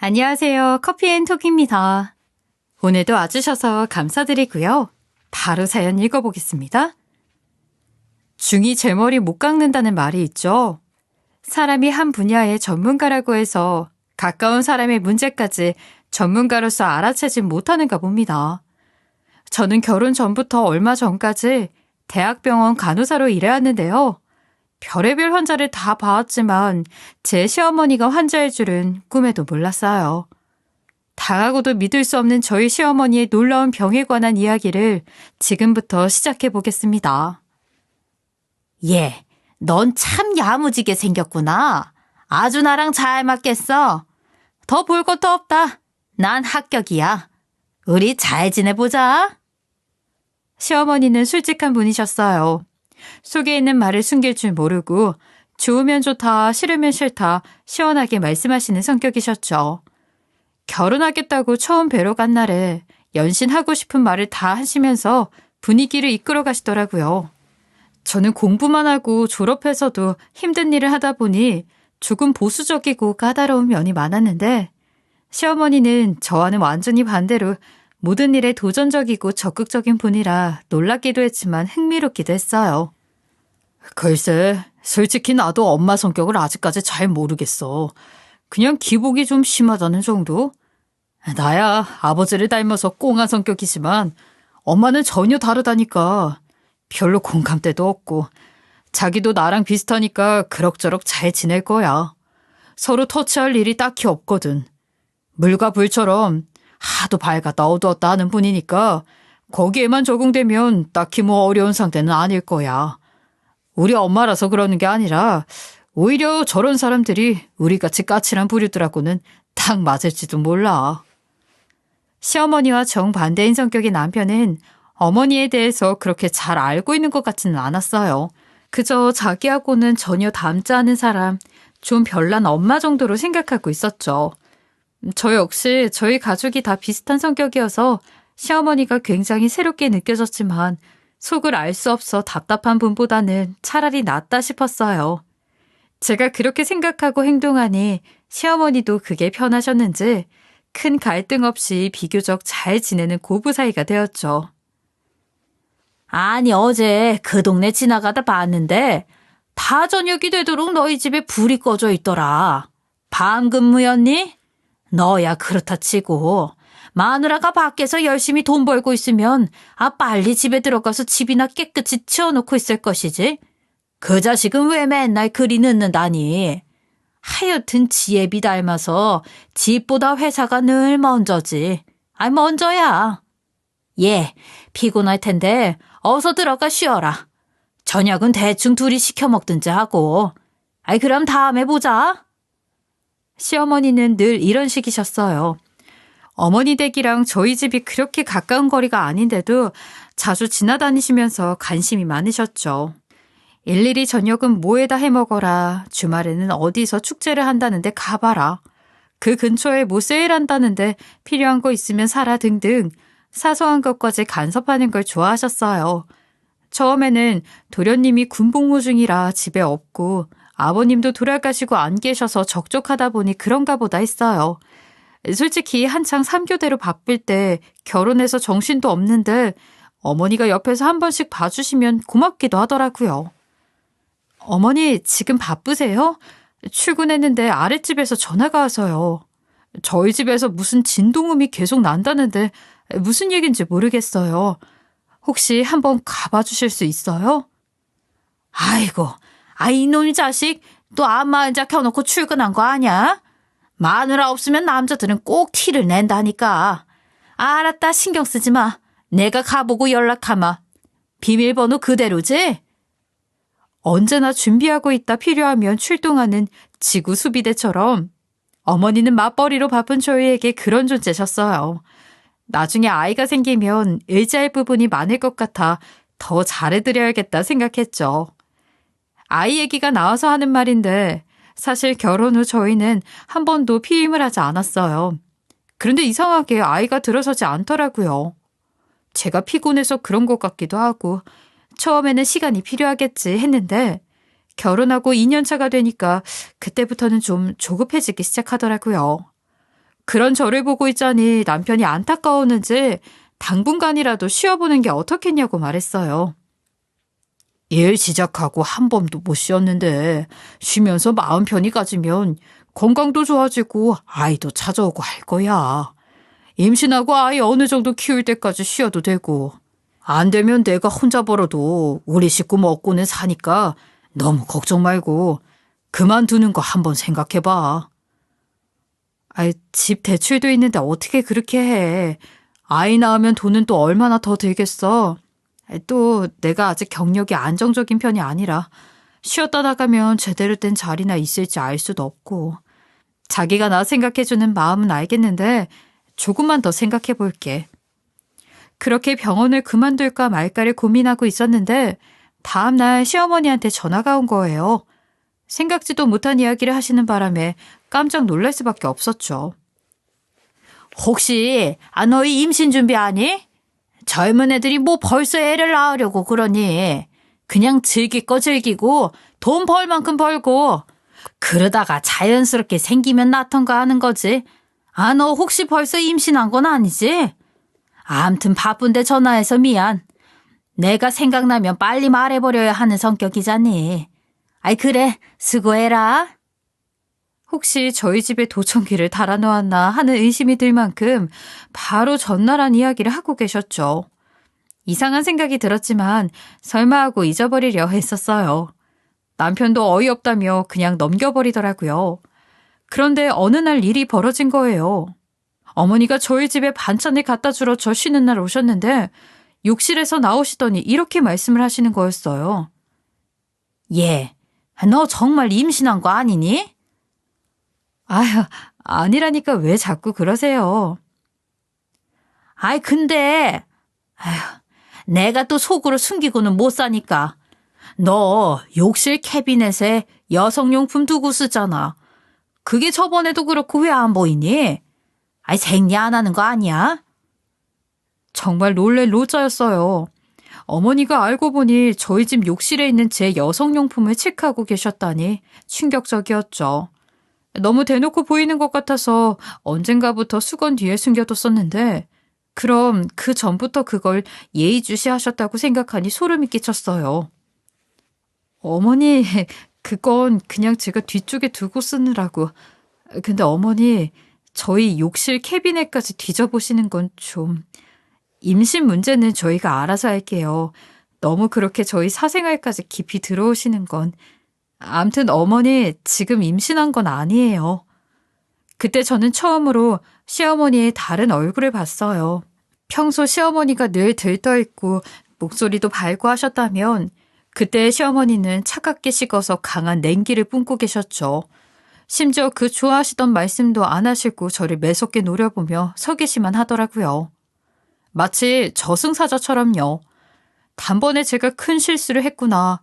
안녕하세요. 커피앤톡입니다. 오늘도 와주셔서 감사드리고요. 바로 사연 읽어보겠습니다. 중이 제 머리 못 깎는다는 말이 있죠. 사람이 한 분야의 전문가라고 해서 가까운 사람의 문제까지 전문가로서 알아채지 못하는가 봅니다. 저는 결혼 전부터 얼마 전까지 대학병원 간호사로 일해왔는데요. 별의별 환자를 다 봐왔지만 제 시어머니가 환자일 줄은 꿈에도 몰랐어요. 다가고도 믿을 수 없는 저희 시어머니의 놀라운 병에 관한 이야기를 지금부터 시작해 보겠습니다. 예, 넌 참 야무지게 생겼구나. 아주 나랑 잘 맞겠어. 더 볼 것도 없다. 난 합격이야. 우리 잘 지내보자. 시어머니는 솔직한 분이셨어요. 속에 있는 말을 숨길 줄 모르고 좋으면 좋다, 싫으면 싫다 시원하게 말씀하시는 성격이셨죠. 결혼하겠다고 처음 뵈러 간 날에 연신하고 싶은 말을 다 하시면서 분위기를 이끌어 가시더라고요. 저는 공부만 하고 졸업해서도 힘든 일을 하다 보니 조금 보수적이고 까다로운 면이 많았는데 시어머니는 저와는 완전히 반대로 모든 일에 도전적이고 적극적인 분이라 놀랍기도 했지만 흥미롭기도 했어요. 글쎄, 솔직히 나도 엄마 성격을 아직까지 잘 모르겠어. 그냥 기복이 좀 심하다는 정도? 나야 아버지를 닮아서 꽁한 성격이지만 엄마는 전혀 다르다니까. 별로 공감대도 없고 자기도 나랑 비슷하니까 그럭저럭 잘 지낼 거야. 서로 터치할 일이 딱히 없거든. 물과 불처럼 하도 밝았다 어두웠다 하는 분이니까 거기에만 적응되면 딱히 뭐 어려운 상태는 아닐 거야. 우리 엄마라서 그러는 게 아니라 오히려 저런 사람들이 우리같이 까칠한 부류들하고는 딱 맞을지도 몰라. 시어머니와 정반대인 성격의 남편은 어머니에 대해서 그렇게 잘 알고 있는 것 같지는 않았어요. 그저 자기하고는 전혀 닮지 않은 사람, 좀 별난 엄마 정도로 생각하고 있었죠. 저 역시 저희 가족이 다 비슷한 성격이어서 시어머니가 굉장히 새롭게 느껴졌지만 속을 알 수 없어 답답한 분보다는 차라리 낫다 싶었어요. 제가 그렇게 생각하고 행동하니 시어머니도 그게 편하셨는지 큰 갈등 없이 비교적 잘 지내는 고부 사이가 되었죠. 아니 어제 그 동네 지나가다 봤는데 다 저녁이 되도록 너희 집에 불이 꺼져 있더라. 밤 근무였니? 너야 그렇다 치고 마누라가 밖에서 열심히 돈 벌고 있으면 빨리 집에 들어가서 집이나 깨끗이 치워놓고 있을 것이지. 그 자식은 왜 맨날 그리 늦는다니. 하여튼 지혜비 닮아서 집보다 회사가 늘 먼저지. 먼저야. 예, 피곤할 텐데 어서 들어가 쉬어라. 저녁은 대충 둘이 시켜 먹든지 하고. 그럼 다음에 보자. 시어머니는 늘 이런 식이셨어요. 어머니 댁이랑 저희 집이 그렇게 가까운 거리가 아닌데도 자주 지나다니시면서 관심이 많으셨죠. 일일이 저녁은 뭐에다 해먹어라, 주말에는 어디서 축제를 한다는데 가봐라, 그 근처에 뭐 세일한다는데 필요한 거 있으면 사라 등등 사소한 것까지 간섭하는 걸 좋아하셨어요. 처음에는 도련님이 군복무 중이라 집에 없고 아버님도 돌아가시고 안 계셔서 적적하다 보니 그런가 보다 했어요. 솔직히 한창 3교대로 바쁠 때 결혼해서 정신도 없는데 어머니가 옆에서 한 번씩 봐주시면 고맙기도 하더라고요. 어머니 지금 바쁘세요? 출근했는데 아랫집에서 전화가 와서요. 저희 집에서 무슨 진동음이 계속 난다는데 무슨 얘기인지 모르겠어요. 혹시 한번 가봐 주실 수 있어요? 아이고, 이놈 자식 또 안마의자 켜놓고 출근한 거 아냐? 마누라 없으면 남자들은 꼭 티를 낸다니까. 알았다, 신경 쓰지 마. 내가 가보고 연락하마. 비밀번호 그대로지? 언제나 준비하고 있다 필요하면 출동하는 지구 수비대처럼 어머니는 맞벌이로 바쁜 저희에게 그런 존재셨어요. 나중에 아이가 생기면 의지할 부분이 많을 것 같아 더 잘해드려야겠다 생각했죠. 아이 얘기가 나와서 하는 말인데 사실 결혼 후 저희는 한 번도 피임을 하지 않았어요. 그런데 이상하게 아이가 들어서지 않더라고요. 제가 피곤해서 그런 것 같기도 하고 처음에는 시간이 필요하겠지 했는데 결혼하고 2년 차가 되니까 그때부터는 좀 조급해지기 시작하더라고요. 그런 저를 보고 있자니 남편이 안타까웠는지 당분간이라도 쉬어보는 게 어떻겠냐고 말했어요. 일 시작하고 한 번도 못 쉬었는데 쉬면서 마음 편히 가지면 건강도 좋아지고 아이도 찾아오고 할 거야. 임신하고 아이 어느 정도 키울 때까지 쉬어도 되고 안 되면 내가 혼자 벌어도 우리 식구 먹고는 사니까 너무 걱정 말고 그만두는 거 한번 생각해봐. 집 대출도 있는데 어떻게 그렇게 해. 아이 낳으면 돈은 또 얼마나 더 들겠어. 또 내가 아직 경력이 안정적인 편이 아니라 쉬었다 나가면 제대로 된 자리나 있을지 알 수도 없고. 자기가 나 생각해주는 마음은 알겠는데 조금만 더 생각해 볼게. 그렇게 병원을 그만둘까 말까를 고민하고 있었는데 다음날 시어머니한테 전화가 온 거예요. 생각지도 못한 이야기를 하시는 바람에 깜짝 놀랄 수밖에 없었죠. 혹시 너희 임신 준비하니? 젊은 애들이 뭐 벌써 애를 낳으려고 그러니? 그냥 즐길 거 즐기고 돈 벌 만큼 벌고 그러다가 자연스럽게 생기면 낳던가 하는 거지. 너 혹시 벌써 임신한 건 아니지? 암튼 바쁜데 전화해서 미안. 내가 생각나면 빨리 말해버려야 하는 성격이잖니. 그래, 수고해라. 혹시 저희 집에 도청기를 달아놓았나 하는 의심이 들 만큼 바로 전날한 이야기를 하고 계셨죠. 이상한 생각이 들었지만 설마 하고 잊어버리려 했었어요. 남편도 어이없다며 그냥 넘겨버리더라고요. 그런데 어느 날 일이 벌어진 거예요. 어머니가 저희 집에 반찬을 갖다 주러 저 쉬는 날 오셨는데 욕실에서 나오시더니 이렇게 말씀을 하시는 거였어요. 얘, 너 정말 임신한 거 아니니? 아휴, 아니라니까 왜 자꾸 그러세요? 근데 내가 또 속으로 숨기고는 못 사니까. 너 욕실 캐비넷에 여성용품 두고 쓰잖아. 그게 저번에도 그렇고 왜 안 보이니? 생리 안 하는 거 아니야? 정말 놀랄 노자였어요. 어머니가 알고 보니 저희 집 욕실에 있는 제 여성용품을 체크하고 계셨다니 충격적이었죠. 너무 대놓고 보이는 것 같아서 언젠가부터 수건 뒤에 숨겨뒀었는데 그럼 그 전부터 그걸 예의주시하셨다고 생각하니 소름이 끼쳤어요. 어머니, 그건 그냥 제가 뒤쪽에 두고 쓰느라고. 근데 어머니, 저희 욕실 캐비넷까지 뒤져보시는 건 좀... 임신 문제는 저희가 알아서 할게요. 너무 그렇게 저희 사생활까지 깊이 들어오시는 건. 암튼 어머니, 지금 임신한 건 아니에요. 그때 저는 처음으로 시어머니의 다른 얼굴을 봤어요. 평소 시어머니가 늘 들떠있고 목소리도 밝고 하셨다면 그때 시어머니는 차갑게 식어서 강한 냉기를 뿜고 계셨죠. 심지어 그 좋아하시던 말씀도 안 하시고 저를 매섭게 노려보며 서 계시만 하더라고요. 마치 저승사자처럼요. 단번에 제가 큰 실수를 했구나.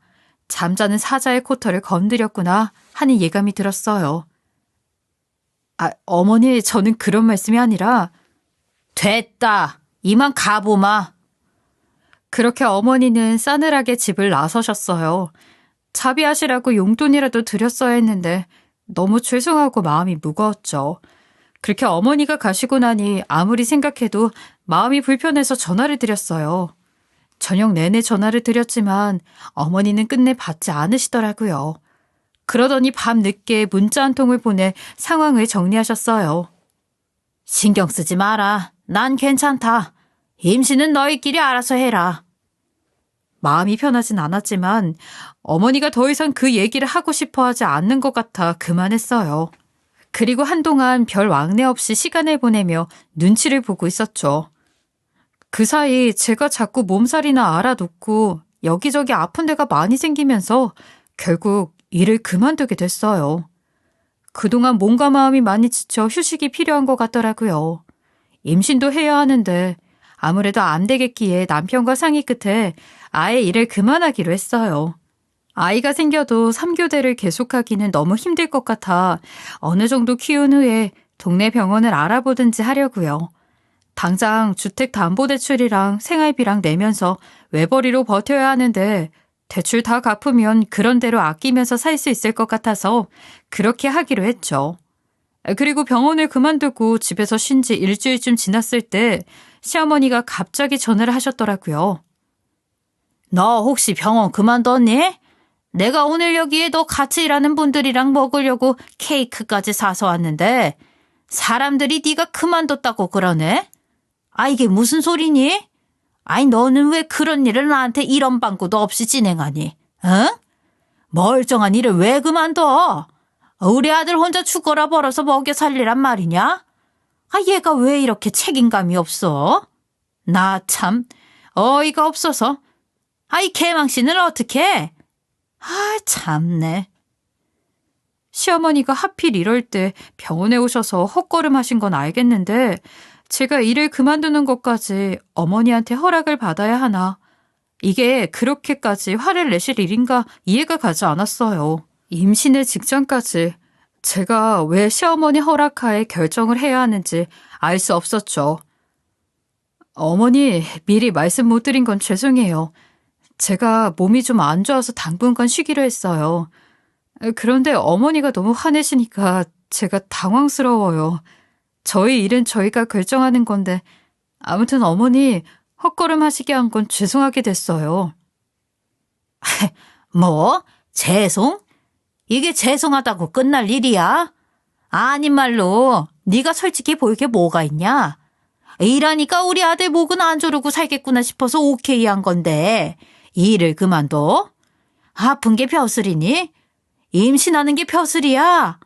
잠자는 사자의 코털을 건드렸구나 하는 예감이 들었어요. 어머니, 저는 그런 말씀이 아니라 됐다. 이만 가보마. 그렇게 어머니는 싸늘하게 집을 나서셨어요. 자비하시라고 용돈이라도 드렸어야 했는데 너무 죄송하고 마음이 무거웠죠. 그렇게 어머니가 가시고 나니 아무리 생각해도 마음이 불편해서 전화를 드렸어요. 저녁 내내 전화를 드렸지만 어머니는 끝내 받지 않으시더라고요. 그러더니 밤늦게 문자 한 통을 보내 상황을 정리하셨어요. 신경 쓰지 마라. 난 괜찮다. 임신은 너희끼리 알아서 해라. 마음이 편하진 않았지만 어머니가 더 이상 그 얘기를 하고 싶어 하지 않는 것 같아 그만했어요. 그리고 한동안 별 왕래 없이 시간을 보내며 눈치를 보고 있었죠. 그 사이 제가 자꾸 몸살이나 알아놓고 여기저기 아픈 데가 많이 생기면서 결국 일을 그만두게 됐어요. 그동안 몸과 마음이 많이 지쳐 휴식이 필요한 것 같더라고요. 임신도 해야 하는데 아무래도 안 되겠기에 남편과 상의 끝에 아예 일을 그만하기로 했어요. 아이가 생겨도 3교대를 계속하기는 너무 힘들 것 같아 어느 정도 키운 후에 동네 병원을 알아보든지 하려고요. 당장 주택담보대출이랑 생활비랑 내면서 외벌이로 버텨야 하는데 대출 다 갚으면 그런 대로 아끼면서 살 수 있을 것 같아서 그렇게 하기로 했죠. 그리고 병원을 그만두고 집에서 쉰 지 일주일쯤 지났을 때 시어머니가 갑자기 전화를 하셨더라고요. 너 혹시 병원 그만뒀니? 내가 오늘 여기에 너 같이 일하는 분들이랑 먹으려고 케이크까지 사서 왔는데 사람들이 네가 그만뒀다고 그러네? 아, 이게 무슨 소리니? 아니, 너는 왜 그런 일을 나한테 이런 방구도 없이 진행하니? 응? 멀쩡한 일을 왜 그만둬? 우리 아들 혼자 죽어라 벌어서 먹여 살리란 말이냐? 아, 얘가 왜 이렇게 책임감이 없어? 나 참 어이가 없어서. 아, 이 개망신을 어떻게 해? 아, 참네. 시어머니가 하필 이럴 때 병원에 오셔서 헛걸음하신 건 알겠는데 제가 일을 그만두는 것까지 어머니한테 허락을 받아야 하나. 이게 그렇게까지 화를 내실 일인가 이해가 가지 않았어요. 임신의 직전까지 제가 왜 시어머니 허락하에 결정을 해야 하는지 알 수 없었죠. 어머니, 미리 말씀 못 드린 건 죄송해요. 제가 몸이 좀 안 좋아서 당분간 쉬기로 했어요. 그런데 어머니가 너무 화내시니까 제가 당황스러워요. 저희 일은 저희가 결정하는 건데 아무튼 어머니 헛걸음 하시게 한 건 죄송하게 됐어요. 뭐? 죄송? 이게 죄송하다고 끝날 일이야? 아닌 말로 네가 솔직히 볼 게 뭐가 있냐? 일하니까 우리 아들 목은 안 조르고 살겠구나 싶어서 오케이 한 건데 일을 그만둬? 아픈 게 벼슬이니? 임신하는 게 벼슬이야?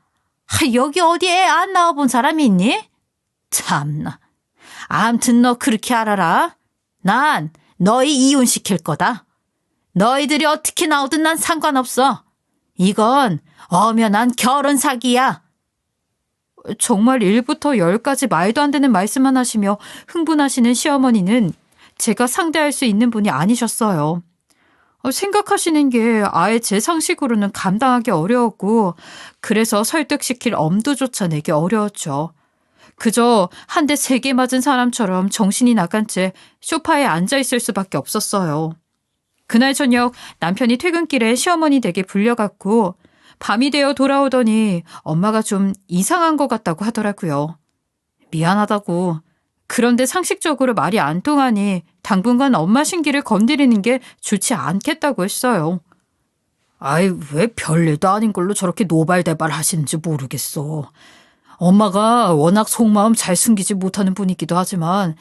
여기 어디에 애 안 낳아본 사람이 있니? 참나. 암튼 너 그렇게 알아라. 난 너희 이혼시킬 거다. 너희들이 어떻게 나오든 난 상관없어. 이건 엄연한 결혼 사기야. 정말 1부터 10까지 말도 안 되는 말씀만 하시며 흥분하시는 시어머니는 제가 상대할 수 있는 분이 아니셨어요. 생각하시는 게 아예 제 상식으로는 감당하기 어려웠고 그래서 설득시킬 엄두조차 내기 어려웠죠. 그저 한 대 3개 맞은 사람처럼 정신이 나간 채 소파에 앉아있을 수밖에 없었어요. 그날 저녁 남편이 퇴근길에 시어머니 댁에 불려갔고 밤이 되어 돌아오더니 엄마가 좀 이상한 것 같다고 하더라고요. 미안하다고. 그런데 상식적으로 말이 안 통하니 당분간 엄마 신기를 건드리는 게 좋지 않겠다고 했어요. 아이, 왜 별일도 아닌 걸로 저렇게 노발대발 하시는지 모르겠어. 엄마가 워낙 속마음 잘 숨기지 못하는 분이기도 하지만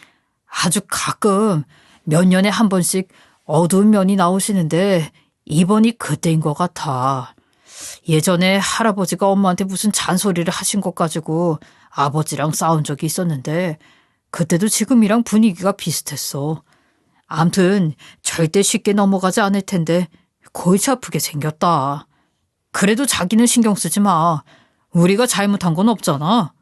아주 가끔 몇 년에 한 번씩 어두운 면이 나오시는데 이번이 그때인 것 같아. 예전에 할아버지가 엄마한테 무슨 잔소리를 하신 것 가지고 아버지랑 싸운 적이 있었는데 그때도 지금이랑 분위기가 비슷했어. 암튼 절대 쉽게 넘어가지 않을 텐데 골치 아프게 생겼다. 그래도 자기는 신경 쓰지 마. 우리가 잘못한 건 없잖아.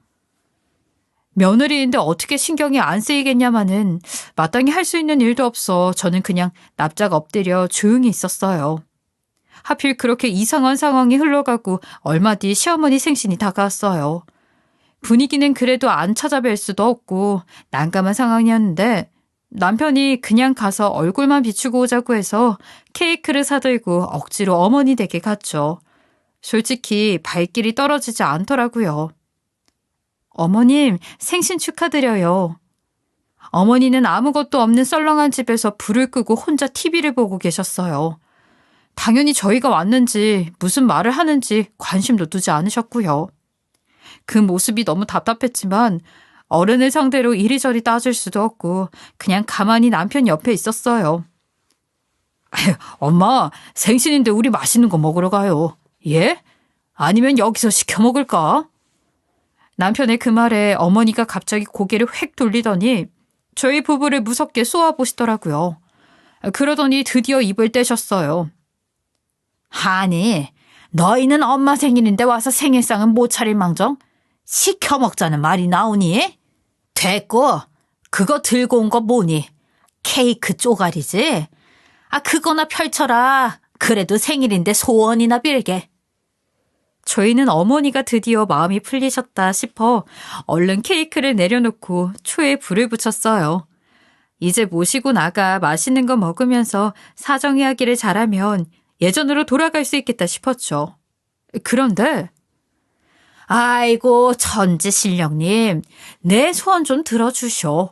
며느리인데 어떻게 신경이 안 쓰이겠냐마는 마땅히 할 수 있는 일도 없어 저는 그냥 납작 엎드려 조용히 있었어요. 하필 그렇게 이상한 상황이 흘러가고 얼마 뒤 시어머니 생신이 다가왔어요. 분위기는 그래도 안 찾아뵐 수도 없고 난감한 상황이었는데 남편이 그냥 가서 얼굴만 비추고 오자고 해서 케이크를 사들고 억지로 어머니 댁에 갔죠. 솔직히 발길이 떨어지지 않더라고요. 어머님, 생신 축하드려요. 어머니는 아무것도 없는 썰렁한 집에서 불을 끄고 혼자 TV를 보고 계셨어요. 당연히 저희가 왔는지 무슨 말을 하는지 관심도 두지 않으셨고요. 그 모습이 너무 답답했지만 어른을 상대로 이리저리 따질 수도 없고 그냥 가만히 남편 옆에 있었어요. 엄마, 생신인데 우리 맛있는 거 먹으러 가요. 예? 아니면 여기서 시켜 먹을까? 남편의 그 말에 어머니가 갑자기 고개를 획 돌리더니 저희 부부를 무섭게 쏘아보시더라고요. 그러더니 드디어 입을 떼셨어요. 아니, 너희는 엄마 생일인데 와서 생일상은 못 차릴 망정? 시켜 먹자는 말이 나오니? 됐고, 그거 들고 온 거 뭐니? 케이크 쪼가리지? 아, 그거나 펼쳐라. 그래도 생일인데 소원이나 빌게. 저희는 어머니가 드디어 마음이 풀리셨다 싶어 얼른 케이크를 내려놓고 초에 불을 붙였어요. 이제 모시고 나가 맛있는 거 먹으면서 사정 이야기를 잘하면 예전으로 돌아갈 수 있겠다 싶었죠. 그런데 아이고, 천지신령님, 내 소원 좀 들어주쇼.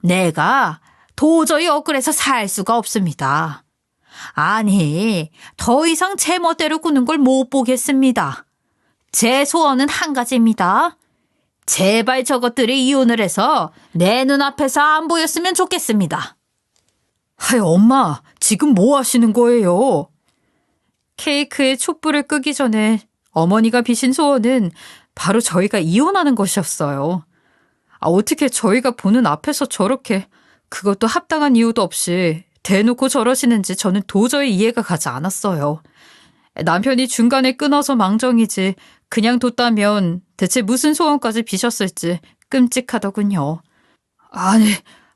내가 도저히 억울해서 살 수가 없습니다. 아니, 더 이상 제 멋대로 구는 걸 못 보겠습니다. 제 소원은 한 가지입니다. 제발 저것들이 이혼을 해서 내 눈앞에서 안 보였으면 좋겠습니다. 하이, 엄마, 지금 뭐 하시는 거예요? 케이크에 촛불을 끄기 전에 어머니가 비신 소원은 바로 저희가 이혼하는 것이었어요. 어떻게 저희가 보는 앞에서 저렇게, 그것도 합당한 이유도 없이 대놓고 저러시는지 저는 도저히 이해가 가지 않았어요. 남편이 중간에 끊어서 망정이지 그냥 뒀다면 대체 무슨 소원까지 비셨을지 끔찍하더군요. 아니,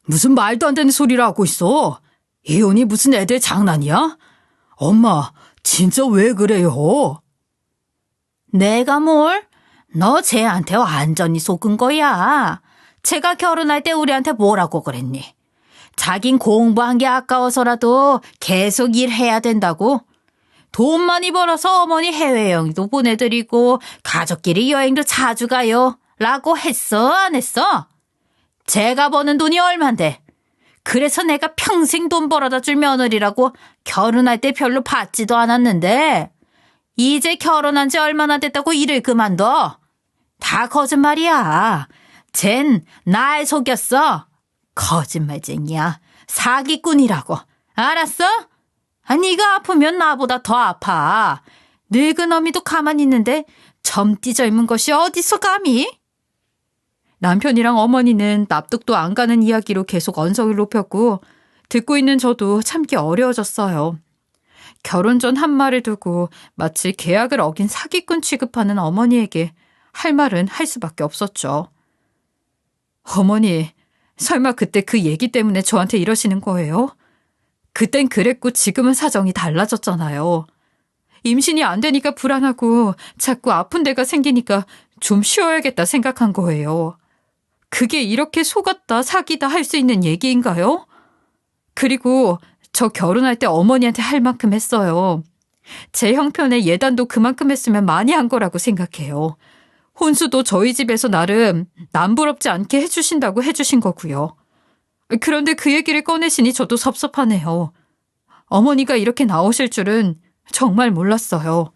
무슨 말도 안 되는 소리를 하고 있어. 이혼이 무슨 애들 장난이야? 엄마, 진짜 왜 그래요? 내가 뭘? 너 쟤한테 완전히 속은 거야. 제가 결혼할 때 우리한테 뭐라고 그랬니? 자긴 공부한 게 아까워서라도 계속 일해야 된다고. 돈 많이 벌어서 어머니 해외여행도 보내드리고 가족끼리 여행도 자주 가요. 라고 했어, 안 했어? 제가 버는 돈이 얼만데. 그래서 내가 평생 돈 벌어다 줄 며느리라고 결혼할 때 별로 받지도 않았는데 이제 결혼한 지 얼마나 됐다고 일을 그만둬? 다 거짓말이야. 쟨 날 속였어. 거짓말쟁이야. 사기꾼이라고. 알았어? 네가 아프면 나보다 더 아파. 늙은 어미도 가만히 있는데 젊디 젊은 것이 어디서 감히? 남편이랑 어머니는 납득도 안 가는 이야기로 계속 언성을 높였고 듣고 있는 저도 참기 어려워졌어요. 결혼 전 한 말을 두고 마치 계약을 어긴 사기꾼 취급하는 어머니에게 할 말은 할 수밖에 없었죠. 어머니, 설마 그때 그 얘기 때문에 저한테 이러시는 거예요? 그땐 그랬고 지금은 사정이 달라졌잖아요. 임신이 안 되니까 불안하고 자꾸 아픈 데가 생기니까 좀 쉬어야겠다 생각한 거예요. 그게 이렇게 속았다 사기다 할 수 있는 얘기인가요? 그리고 저 결혼할 때 어머니한테 할 만큼 했어요. 제 형편에 예단도 그만큼 했으면 많이 한 거라고 생각해요. 혼수도 저희 집에서 나름 남부럽지 않게 해주신다고 해주신 거고요. 그런데 그 얘기를 꺼내시니 저도 섭섭하네요. 어머니가 이렇게 나오실 줄은 정말 몰랐어요.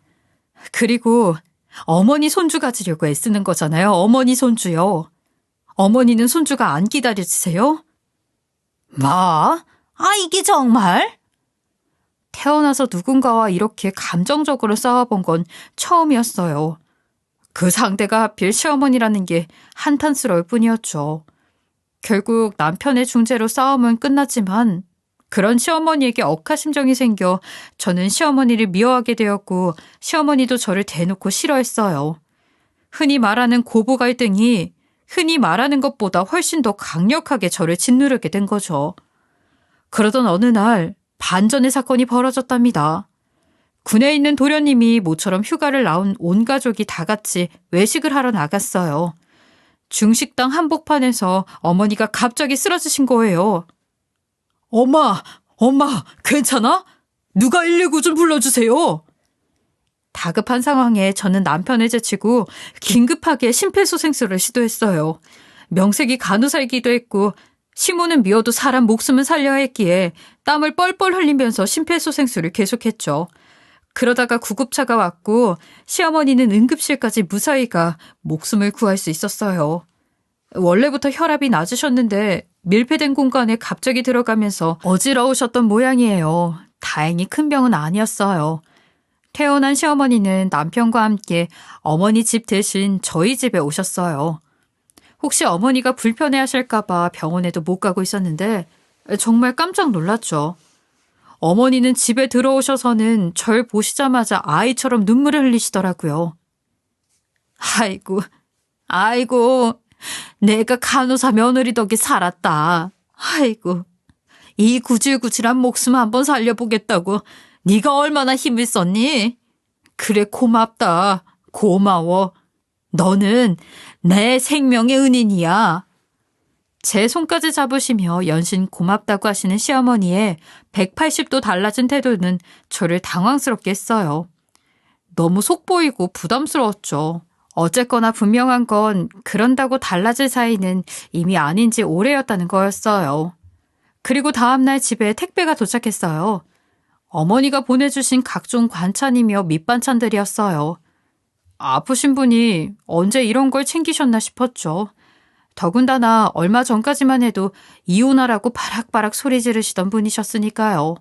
그리고 어머니 손주 가지려고 애쓰는 거잖아요. 어머니 손주요. 어머니는 손주가 안 기다려지세요? 뭐? 이게 정말? 태어나서 누군가와 이렇게 감정적으로 싸워본 건 처음이었어요. 그 상대가 하필 시어머니라는 게 한탄스러울 뿐이었죠. 결국 남편의 중재로 싸움은 끝났지만 그런 시어머니에게 억하심정이 생겨 저는 시어머니를 미워하게 되었고 시어머니도 저를 대놓고 싫어했어요. 흔히 말하는 고부 갈등이 흔히 말하는 것보다 훨씬 더 강력하게 저를 짓누르게 된 거죠. 그러던 어느 날 반전의 사건이 벌어졌답니다. 군에 있는 도련님이 모처럼 휴가를 나온 온 가족이 다 같이 외식을 하러 나갔어요. 중식당 한복판에서 어머니가 갑자기 쓰러지신 거예요. 엄마, 괜찮아? 누가 119 좀 불러주세요. 다급한 상황에 저는 남편을 제치고 긴급하게 심폐소생술을 시도했어요. 명색이 간호사이기도 했고 시모는 미워도 사람 목숨은 살려야 했기에 땀을 뻘뻘 흘리면서 심폐소생술을 계속했죠. 그러다가 구급차가 왔고 시어머니는 응급실까지 무사히 가 목숨을 구할 수 있었어요. 원래부터 혈압이 낮으셨는데 밀폐된 공간에 갑자기 들어가면서 어지러우셨던 모양이에요. 다행히 큰 병은 아니었어요. 태어난 시어머니는 남편과 함께 어머니 집 대신 저희 집에 오셨어요. 혹시 어머니가 불편해하실까봐 병원에도 못 가고 있었는데 정말 깜짝 놀랐죠. 어머니는 집에 들어오셔서는 절 보시자마자 아이처럼 눈물을 흘리시더라고요. 아이고, 내가 간호사 며느리 덕에 살았다. 아이고, 이 구질구질한 목숨 한번 살려보겠다고 네가 얼마나 힘을 썼니? 그래, 고맙다. 고마워. 너는 내 생명의 은인이야. 제 손까지 잡으시며 연신 고맙다고 하시는 시어머니의 180도 달라진 태도는 저를 당황스럽게 했어요. 너무 속보이고 부담스러웠죠. 어쨌거나 분명한 건 그런다고 달라질 사이는 이미 아닌 지 오래였다는 거였어요. 그리고 다음날 집에 택배가 도착했어요. 어머니가 보내주신 각종 반찬이며 밑반찬들이었어요. 아프신 분이 언제 이런 걸 챙기셨나 싶었죠. 더군다나 얼마 전까지만 해도 이혼하라고 바락바락 소리 지르시던 분이셨으니까요.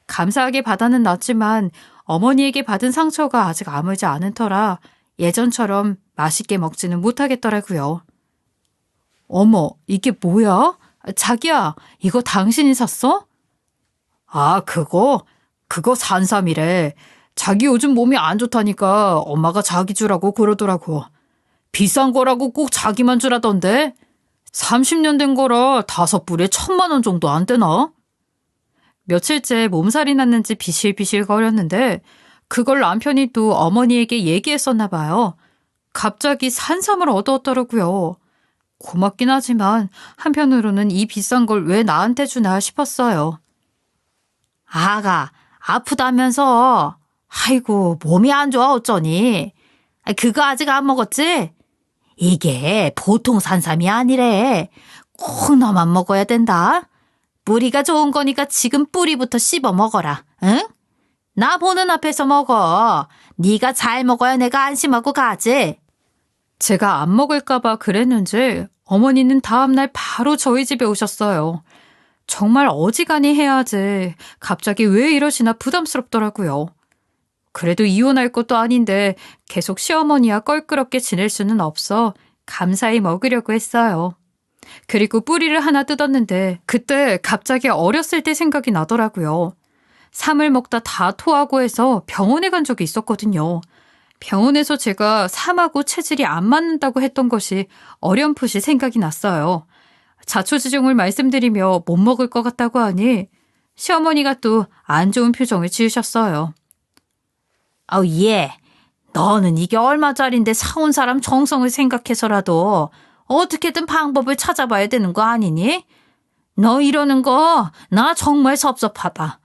감사하게 받아는 놨지만 어머니에게 받은 상처가 아직 아물지 않은 터라 예전처럼 맛있게 먹지는 못하겠더라고요. 어머, 이게 뭐야? 자기야, 이거 당신이 샀어? 아, 그거 산삼이래. 자기 요즘 몸이 안 좋다니까 엄마가 자기 주라고 그러더라고. 비싼 거라고 꼭 자기만 주라던데? 30년 된 거라 5불에 1,000만 원 정도 안 되나? 며칠째 몸살이 났는지 비실비실 거렸는데 그걸 남편이 또 어머니에게 얘기했었나 봐요. 갑자기 산삼을 얻어왔더라고요. 고맙긴 하지만 한편으로는 이 비싼 걸 왜 나한테 주나 싶었어요. 아가, 아프다면서. 아이고, 몸이 안 좋아 어쩌니? 그거 아직 안 먹었지? 이게 보통 산삼이 아니래. 꼭 너만 먹어야 된다. 뿌리가 좋은 거니까 지금 뿌리부터 씹어 먹어라. 응? 나 보는 앞에서 먹어. 네가 잘 먹어야 내가 안심하고 가지. 제가 안 먹을까 봐 그랬는지 어머니는 다음날 바로 저희 집에 오셨어요. 정말 어지간히 해야지. 갑자기 왜 이러시나 부담스럽더라고요. 그래도 이혼할 것도 아닌데 계속 시어머니와 껄끄럽게 지낼 수는 없어 감사히 먹으려고 했어요. 그리고 뿌리를 하나 뜯었는데 그때 갑자기 어렸을 때 생각이 나더라고요. 삼을 먹다 다 토하고 해서 병원에 간 적이 있었거든요. 병원에서 제가 삼하고 체질이 안 맞는다고 했던 것이 어렴풋이 생각이 났어요. 자초지종을 말씀드리며 못 먹을 것 같다고 하니 시어머니가 또 안 좋은 표정을 지으셨어요. 아우, 얘, 너는 이게 얼마짜린데 사온 사람 정성을 생각해서라도 어떻게든 방법을 찾아봐야 되는 거 아니니? 너 이러는 거 나 정말 섭섭하다.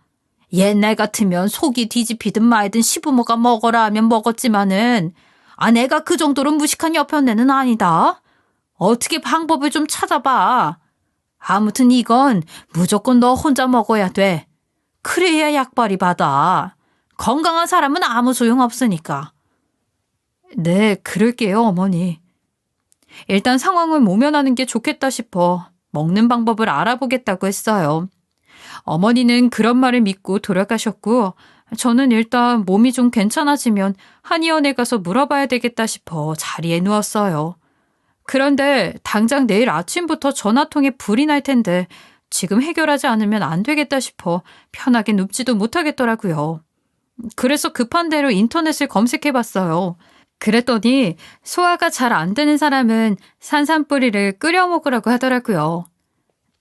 옛날 같으면 속이 뒤집히든 말든 시부모가 먹어라 하면 먹었지만은 내가 그 정도로 무식한 여편네는 아니다. 어떻게 방법을 좀 찾아봐. 아무튼 이건 무조건 너 혼자 먹어야 돼. 그래야 약발이 받아. 건강한 사람은 아무 소용 없으니까. 네, 그럴게요, 어머니. 일단 상황을 모면하는 게 좋겠다 싶어 먹는 방법을 알아보겠다고 했어요. 어머니는 그런 말을 믿고 돌아가셨고 저는 일단 몸이 좀 괜찮아지면 한의원에 가서 물어봐야 되겠다 싶어 자리에 누웠어요. 그런데 당장 내일 아침부터 전화통에 불이 날 텐데 지금 해결하지 않으면 안 되겠다 싶어 편하게 눕지도 못하겠더라고요. 그래서 급한 대로 인터넷을 검색해봤어요. 그랬더니 소화가 잘 안 되는 사람은 산삼뿌리를 끓여 먹으라고 하더라고요.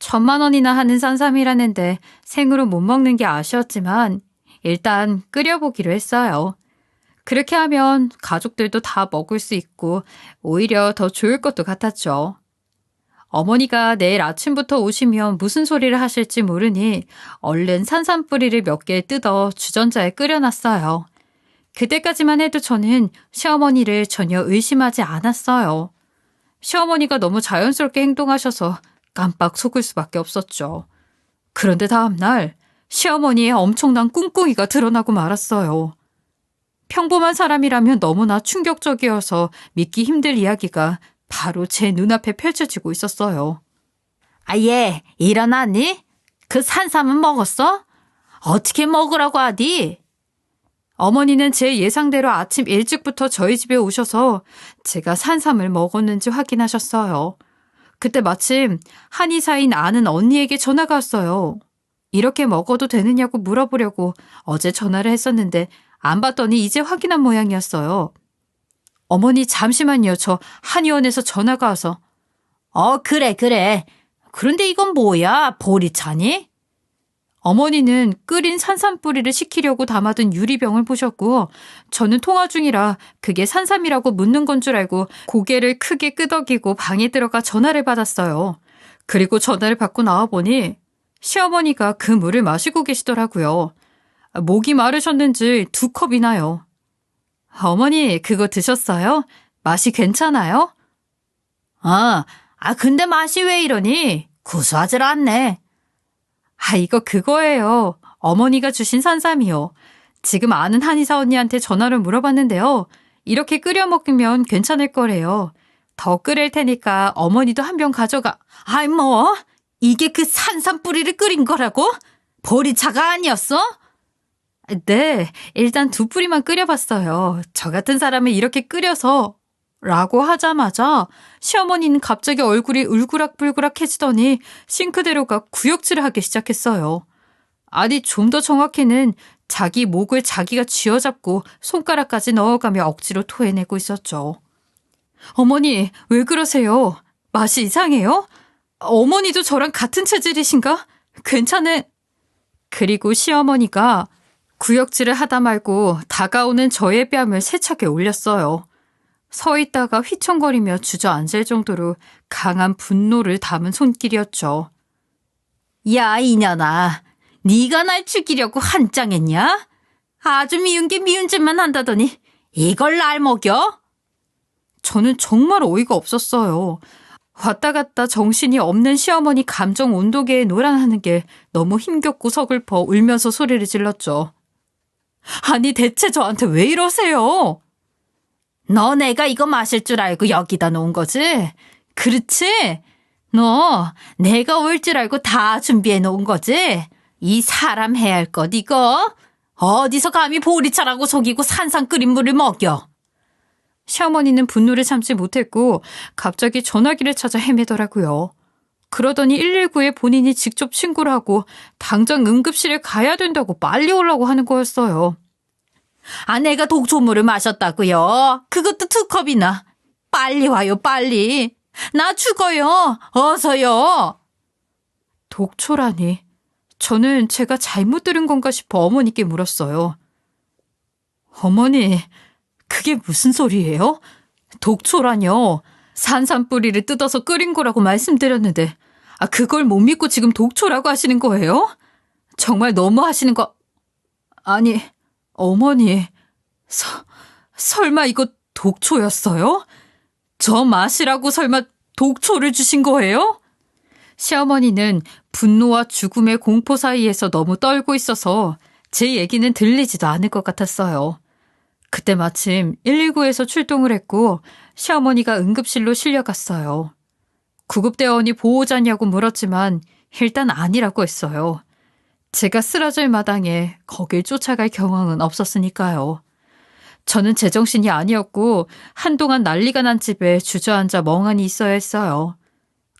1,000만 원이나 하는 산삼이라는데 생으로 못 먹는 게 아쉬웠지만 일단 끓여보기로 했어요. 그렇게 하면 가족들도 다 먹을 수 있고 오히려 더 좋을 것도 같았죠. 어머니가 내일 아침부터 오시면 무슨 소리를 하실지 모르니 얼른 산삼뿌리를 몇 개 뜯어 주전자에 끓여놨어요. 그때까지만 해도 저는 시어머니를 전혀 의심하지 않았어요. 시어머니가 너무 자연스럽게 행동하셔서 깜빡 속을 수밖에 없었죠. 그런데 다음날 시어머니의 엄청난 꿍꿍이가 드러나고 말았어요. 평범한 사람이라면 너무나 충격적이어서 믿기 힘들 이야기가 바로 제 눈앞에 펼쳐지고 있었어요. 얘 일어났니? 그 산삼은 먹었어? 어떻게 먹으라고 하디? 어머니는 제 예상대로 아침 일찍부터 저희 집에 오셔서 제가 산삼을 먹었는지 확인하셨어요. 그때 마침 한의사인 아는 언니에게 전화가 왔어요. 이렇게 먹어도 되느냐고 물어보려고 어제 전화를 했었는데 안 받더니 이제 확인한 모양이었어요. 어머니 잠시만요. 저 한의원에서 전화가 와서. 그래. 그런데 이건 뭐야? 보리차니? 어머니는 끓인 산삼뿌리를 식히려고 담아둔 유리병을 보셨고 저는 통화 중이라 그게 산삼이라고 묻는 건 줄 알고 고개를 크게 끄덕이고 방에 들어가 전화를 받았어요. 그리고 전화를 받고 나와보니 시어머니가 그 물을 마시고 계시더라고요. 목이 마르셨는지 2컵이나요. 어머니 그거 드셨어요? 맛이 괜찮아요? 근데 맛이 왜 이러니? 구수하질 않네. 이거 그거예요. 어머니가 주신 산삼이요. 지금 아는 한의사 언니한테 전화로 물어봤는데요. 이렇게 끓여 먹으면 괜찮을 거래요. 더 끓일 테니까 어머니도 한 병 가져가. 뭐? 이게 그 산삼 뿌리를 끓인 거라고? 보리차가 아니었어? 네, 일단 2뿌리만 끓여봤어요. 저 같은 사람을 이렇게 끓여서 라고 하자마자 시어머니는 갑자기 얼굴이 울그락불그락해지더니 싱크대로가 구역질을 하기 시작했어요. 아니, 좀 더 정확히는 자기 목을 자기가 쥐어잡고 손가락까지 넣어가며 억지로 토해내고 있었죠. 어머니, 왜 그러세요? 맛이 이상해요? 어머니도 저랑 같은 체질이신가? 그리고 시어머니가 구역질을 하다 말고 다가오는 저의 뺨을 세차게 올렸어요. 서 있다가 휘청거리며 주저앉을 정도로 강한 분노를 담은 손길이었죠. 야, 이년아. 네가 날 죽이려고 한장했냐? 아주 미운 게 미운 짓만 한다더니 이걸 날 먹여? 저는 정말 어이가 없었어요. 왔다 갔다 정신이 없는 시어머니 감정 온도계에 노란하는 게 너무 힘겹고 서글퍼 울면서 소리를 질렀죠. 아니, 대체 저한테 왜 이러세요? 너 내가 이거 마실 줄 알고 여기다 놓은 거지? 그렇지? 너 내가 올 줄 알고 다 준비해 놓은 거지? 이 사람 해야 할 것 이거? 어디서 감히 보리차라고 속이고 산삼 끓인 물을 먹여? 시어머니는 분노를 참지 못했고 갑자기 전화기를 찾아 헤매더라고요. 그러더니 119에 본인이 직접 신고를 하고 당장 응급실에 가야 된다고 빨리 오라고 하는 거였어요. 내가 독초물을 마셨다고요? 그것도 2컵이나. 빨리 와요, 빨리. 나 죽어요. 어서요. 독초라니. 저는 제가 잘못 들은 건가 싶어 어머니께 물었어요. 어머니, 그게 무슨 소리예요? 독초라뇨. 산삼 뿌리를 뜯어서 끓인 거라고 말씀드렸는데 그걸 못 믿고 지금 독초라고 하시는 거예요? 정말 너무 하시는 거... 아니, 어머니, 설마 이거 독초였어요? 저 마시라고 설마 독초를 주신 거예요? 시어머니는 분노와 죽음의 공포 사이에서 너무 떨고 있어서 제 얘기는 들리지도 않을 것 같았어요. 그때 마침 119에서 출동을 했고 시어머니가 응급실로 실려갔어요. 구급대원이 보호자냐고 물었지만 일단 아니라고 했어요. 제가 쓰러질 마당에 거길 쫓아갈 경황은 없었으니까요. 저는 제정신이 아니었고 한동안 난리가 난 집에 주저앉아 멍하니 있어야 했어요.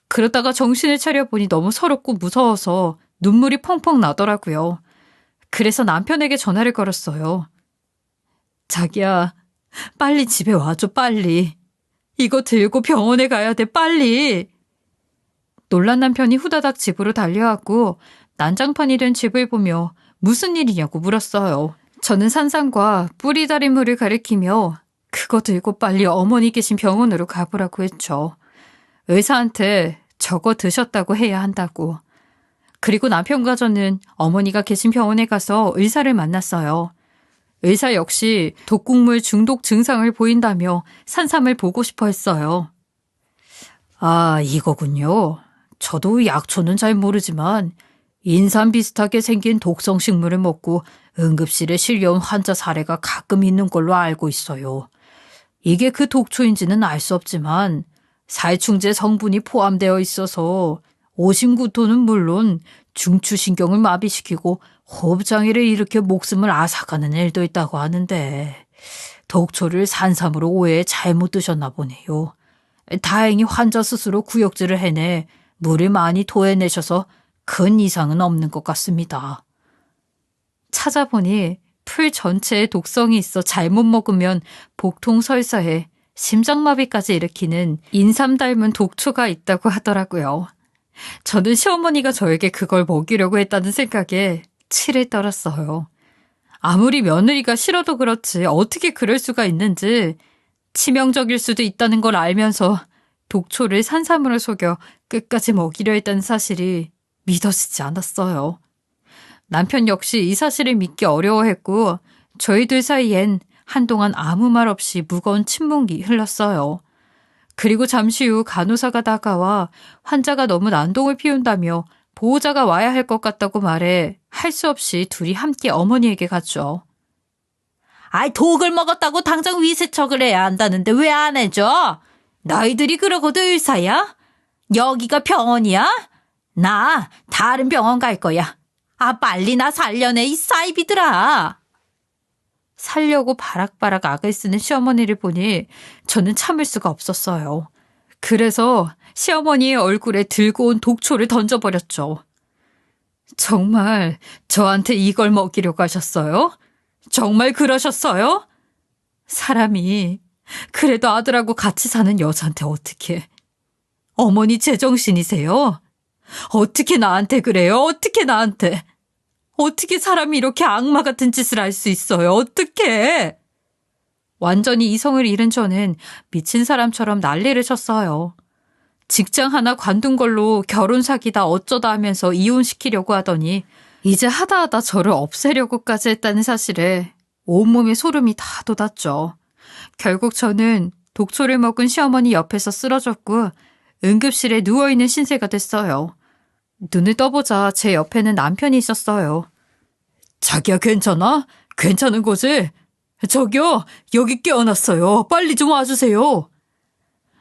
그러다가 정신을 차려보니 너무 서럽고 무서워서 눈물이 펑펑 나더라고요. 그래서 남편에게 전화를 걸었어요. 자기야, 빨리 집에 와줘, 빨리. 이거 들고 병원에 가야 돼, 빨리. 놀란 남편이 후다닥 집으로 달려왔고 난장판이 된 집을 보며 무슨 일이냐고 물었어요. 저는 산삼과 뿌리 달인 물을 가리키며 그거 들고 빨리 어머니 계신 병원으로 가보라고 했죠. 의사한테 저거 드셨다고 해야 한다고. 그리고 남편과 저는 어머니가 계신 병원에 가서 의사를 만났어요. 의사 역시 독국물 중독 증상을 보인다며 산삼을 보고 싶어 했어요. 이거군요. 저도 약초는 잘 모르지만 인삼 비슷하게 생긴 독성 식물을 먹고 응급실에 실려온 환자 사례가 가끔 있는 걸로 알고 있어요. 이게 그 독초인지는 알 수 없지만 살충제 성분이 포함되어 있어서 오심구토는 물론 중추신경을 마비시키고 호흡장애를 일으켜 목숨을 앗아가는 일도 있다고 하는데 독초를 산삼으로 오해해 잘못 드셨나 보네요. 다행히 환자 스스로 구역질을 해내 물을 많이 토해내셔서 큰 이상은 없는 것 같습니다. 찾아보니 풀 전체에 독성이 있어 잘못 먹으면 복통 설사에 심장마비까지 일으키는 인삼 닮은 독초가 있다고 하더라고요. 저는 시어머니가 저에게 그걸 먹이려고 했다는 생각에 치를 떨었어요. 아무리 며느리가 싫어도 그렇지 어떻게 그럴 수가 있는지, 치명적일 수도 있다는 걸 알면서 독초를 산삼으로 속여 끝까지 먹이려 했다는 사실이 믿어지지 않았어요. 남편 역시 이 사실을 믿기 어려워했고 저희들 사이엔 한동안 아무 말 없이 무거운 침묵이 흘렀어요. 그리고 잠시 후 간호사가 다가와 환자가 너무 난동을 피운다며 보호자가 와야 할 것 같다고 말해 할 수 없이 둘이 함께 어머니에게 갔죠. 아이, 독을 먹었다고 당장 위세척을 해야 한다는데 왜 안 해줘? 너희들이 그러고도 의사야? 여기가 병원이야? 나 다른 병원 갈 거야. 아, 빨리 나 살려내, 이 사이비들아. 살려고 바락바락 악을 쓰는 시어머니를 보니 저는 참을 수가 없었어요. 그래서 시어머니의 얼굴에 들고 온 독초를 던져버렸죠. 정말 저한테 이걸 먹이려고 하셨어요? 정말 그러셨어요? 사람이 그래도 아들하고 같이 사는 여자한테 어떻게. 어머니 제정신이세요? 어떻게 나한테 그래요? 어떻게 나한테. 어떻게 사람이 이렇게 악마 같은 짓을 할 수 있어요? 어떻게. 완전히 이성을 잃은 저는 미친 사람처럼 난리를 쳤어요. 직장 하나 관둔 걸로 결혼 사귀다 어쩌다 하면서 이혼시키려고 하더니 이제 하다하다 저를 없애려고까지 했다는 사실에 온몸에 소름이 다 돋았죠. 결국 저는 독초를 먹은 시어머니 옆에서 쓰러졌고 응급실에 누워있는 신세가 됐어요. 눈을 떠보자 제 옆에는 남편이 있었어요. 자기야, 괜찮아? 괜찮은 거지? 저기요, 여기 깨어났어요. 빨리 좀 와주세요.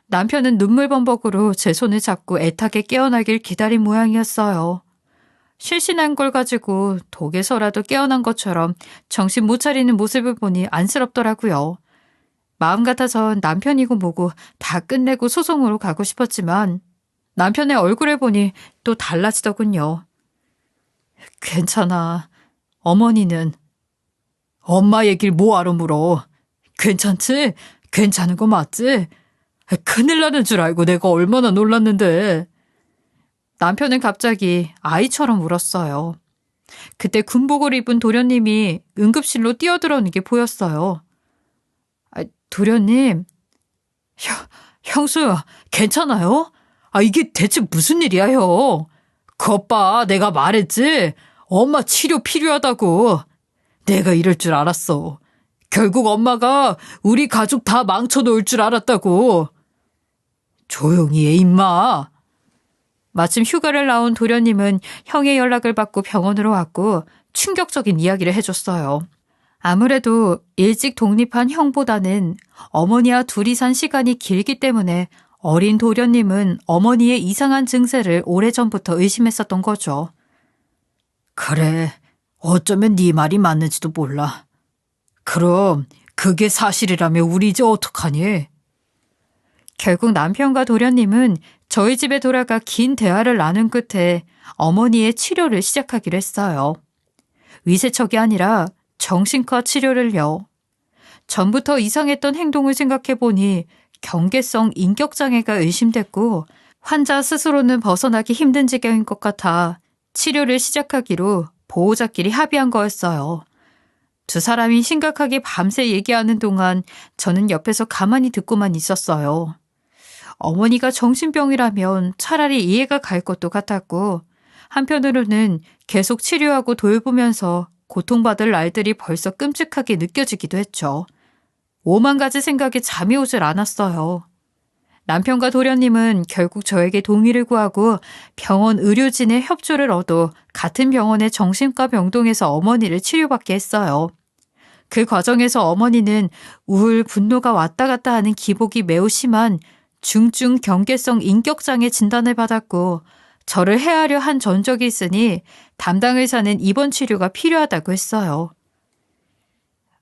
남편은 눈물범벅으로 제 손을 잡고 애타게 깨어나길 기다린 모양이었어요. 실신한 걸 가지고 독에서라도 깨어난 것처럼 정신 못 차리는 모습을 보니 안쓰럽더라고요. 마음 같아선 남편이고 뭐고 다 끝내고 소송으로 가고 싶었지만 남편의 얼굴을 보니 또 달라지더군요. 괜찮아. 어머니는. 엄마 얘기를 뭐하러 물어. 괜찮지? 괜찮은 거 맞지? 큰일 나는 줄 알고 내가 얼마나 놀랐는데. 남편은 갑자기 아이처럼 울었어요. 그때 군복을 입은 도련님이 응급실로 뛰어들어오는 게 보였어요. 도련님, 형수, 괜찮아요? 이게 대체 무슨 일이야, 형? 그것 봐, 내가 말했지? 엄마 치료 필요하다고. 내가 이럴 줄 알았어. 결국 엄마가 우리 가족 다 망쳐놓을 줄 알았다고. 조용히 해, 임마. 마침 휴가를 나온 도련님은 형의 연락을 받고 병원으로 왔고 충격적인 이야기를 해줬어요. 아무래도 일찍 독립한 형보다는 어머니와 둘이 산 시간이 길기 때문에 어린 도련님은 어머니의 이상한 증세를 오래전부터 의심했었던 거죠. 그래, 어쩌면 네 말이 맞는지도 몰라. 그럼 그게 사실이라면 우리 이제 어떡하니? 결국 남편과 도련님은 저희 집에 돌아가 긴 대화를 나눈 끝에 어머니의 치료를 시작하기로 했어요. 위세척이 아니라 정신과 치료를요. 전부터 이상했던 행동을 생각해보니 경계성 인격장애가 의심됐고 환자 스스로는 벗어나기 힘든 지경인 것 같아 치료를 시작하기로 보호자끼리 합의한 거였어요. 두 사람이 심각하게 밤새 얘기하는 동안 저는 옆에서 가만히 듣고만 있었어요. 어머니가 정신병이라면 차라리 이해가 갈 것도 같았고 한편으로는 계속 치료하고 돌보면서 고통받을 날들이 벌써 끔찍하게 느껴지기도 했죠. 오만 가지 생각에 잠이 오질 않았어요. 남편과 도련님은 결국 저에게 동의를 구하고 병원 의료진의 협조를 얻어 같은 병원의 정신과 병동에서 어머니를 치료받게 했어요. 그 과정에서 어머니는 우울, 분노가 왔다 갔다 하는 기복이 매우 심한 중증 경계성 인격장애 진단을 받았고 저를 해하려 한 전적이 있으니 담당 의사는 입원 치료가 필요하다고 했어요.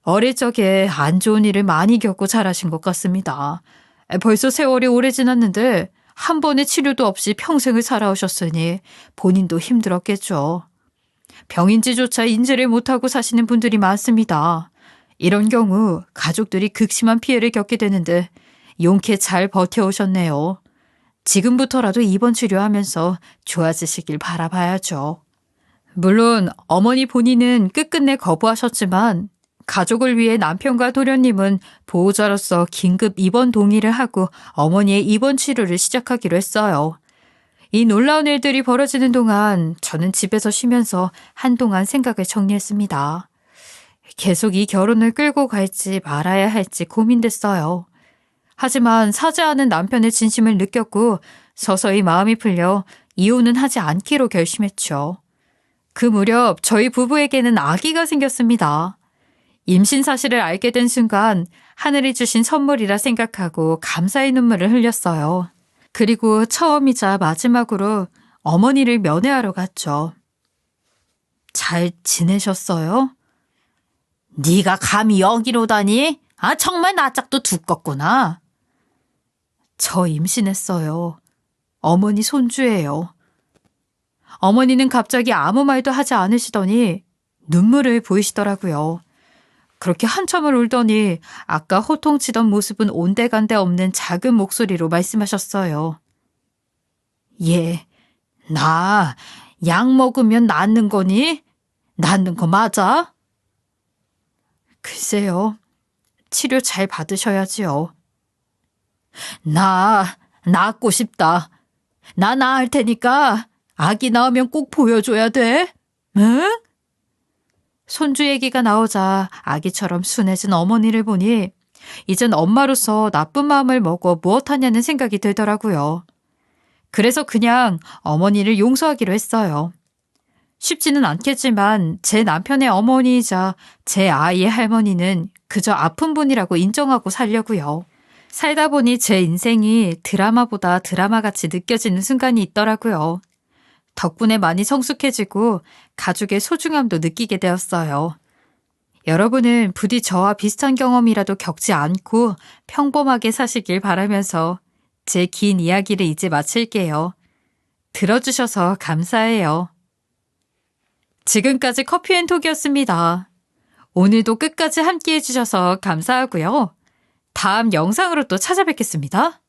어릴 적에 안 좋은 일을 많이 겪고 자라신 것 같습니다. 벌써 세월이 오래 지났는데 한 번의 치료도 없이 평생을 살아오셨으니 본인도 힘들었겠죠. 병인지조차 인지를 못하고 사시는 분들이 많습니다. 이런 경우 가족들이 극심한 피해를 겪게 되는데 용케 잘 버텨오셨네요. 지금부터라도 입원 치료하면서 좋아지시길 바라봐야죠. 물론 어머니 본인은 끝끝내 거부하셨지만 가족을 위해 남편과 도련님은 보호자로서 긴급 입원 동의를 하고 어머니의 입원 치료를 시작하기로 했어요. 이 놀라운 일들이 벌어지는 동안 저는 집에서 쉬면서 한동안 생각을 정리했습니다. 계속 이 결혼을 끌고 갈지 말아야 할지 고민됐어요. 하지만 사죄하는 남편의 진심을 느꼈고 서서히 마음이 풀려 이혼은 하지 않기로 결심했죠. 그 무렵 저희 부부에게는 아기가 생겼습니다. 임신 사실을 알게 된 순간 하늘이 주신 선물이라 생각하고 감사의 눈물을 흘렸어요. 그리고 처음이자 마지막으로 어머니를 면회하러 갔죠. 잘 지내셨어요? 네가 감히 여기로 다니? 아, 정말 낯짝도 두껍구나. 저 임신했어요. 어머니 손주예요. 어머니는 갑자기 아무 말도 하지 않으시더니 눈물을 보이시더라고요. 그렇게 한참을 울더니 아까 호통치던 모습은 온데간데 없는 작은 목소리로 말씀하셨어요. 예, 나 약 먹으면 낫는 거니? 낫는 거 맞아? 글쎄요. 치료 잘 받으셔야지요. 나 낳고 싶다. 나 낳을 테니까 아기 나오면 꼭 보여줘야 돼. 응? 손주 얘기가 나오자 아기처럼 순해진 어머니를 보니 이젠 엄마로서 나쁜 마음을 먹어 무엇하냐는 생각이 들더라고요. 그래서 그냥 어머니를 용서하기로 했어요. 쉽지는 않겠지만 제 남편의 어머니이자 제 아이의 할머니는 그저 아픈 분이라고 인정하고 살려고요. 살다 보니 제 인생이 드라마보다 드라마같이 느껴지는 순간이 있더라고요. 덕분에 많이 성숙해지고 가족의 소중함도 느끼게 되었어요. 여러분은 부디 저와 비슷한 경험이라도 겪지 않고 평범하게 사시길 바라면서 제 긴 이야기를 이제 마칠게요. 들어주셔서 감사해요. 지금까지 커피앤톡이었습니다. 오늘도 끝까지 함께 해주셔서 감사하고요. 다음 영상으로 또 찾아뵙겠습니다.